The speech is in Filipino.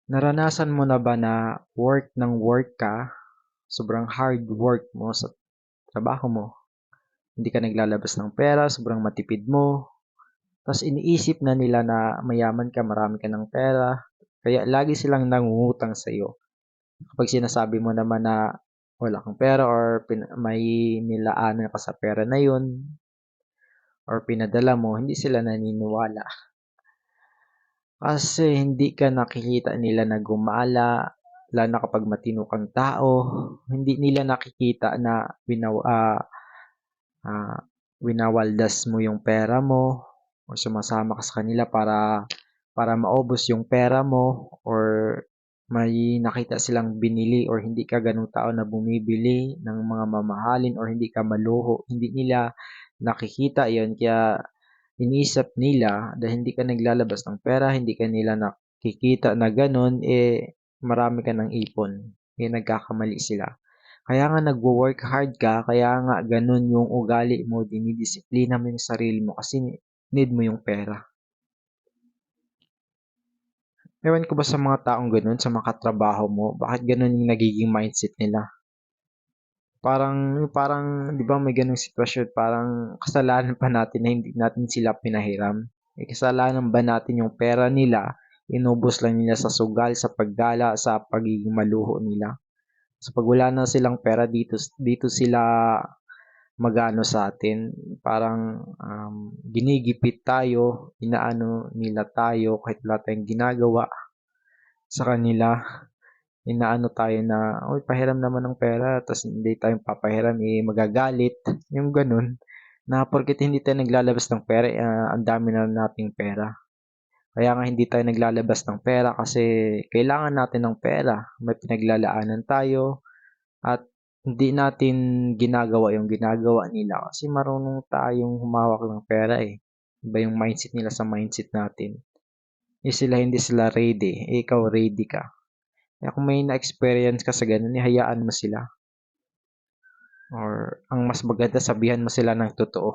Naranasan mo na ba na work ng work ka, sobrang hard work mo sa trabaho mo, hindi ka naglalabas ng pera, sobrang matipid mo, tas iniisip na nila na mayaman ka, marami ka ng pera, kaya lagi silang nangungutang sa'yo. Kapag sinasabi mo naman na wala kang pera or may nilaanan ka sa pera na yun or pinadala mo, hindi sila naniniwala. Kasi hindi ka nakikita nila na gumala, lalo na kapag matino kang tao, hindi nila nakikita na ah, winawaldas mo yung pera mo o sumasama ka sa kanila para maubos yung pera mo or may nakita silang binili or hindi ka ganung tao na bumibili ng mga mamahalin or hindi ka maluho. Hindi nila nakikita yon kaya iniisip nila dahil hindi ka naglalabas ng pera, hindi ka nila nakikita na gano'n, marami ka ng ipon. Nagkakamali sila. Kaya nga nagwo-work hard ka, kaya nga gano'n yung ugali mo, dinidisiplina mo yung sarili mo kasi need mo yung pera. Ewan ko ba sa mga taong gano'n, sa mga katrabaho mo, bakit gano'n yung nagiging mindset nila? Parang 'di ba may gano'ng sitwasyon, parang kasalanan pa natin na hindi natin sila pinahiram. Kasalanan ba natin yung pera nila, inubos lang nila sa sugal, sa paggala, sa pagiging maluho nila. So 'pag wala na silang pera dito dito sila mag-aano sa'tin, parang, ginigipit tayo, inaano nila tayo kahit wala tayong ginagawa sa kanila. Inaano tayo na, "Uy, pahiram naman ng pera," ta's hindi tayo papahiram, magagalit, yung gano'n. Na porket hindi tayo naglalabas ng pera, ang dami na nating pera. Kaya nga hindi tayo naglalabas ng pera kasi kailangan natin ng pera. May pinaglalaanan tayo at hindi natin ginagawa yung ginagawa nila kasi marunong tayong humawak ng pera, eh. Iba yung mindset nila sa mindset natin. Hindi sila ready, ikaw ready ka. Kaya kung may na-experience ka sa gano'n, hayaan mo sila or ang mas maganda sabihan mo sila ng totoo.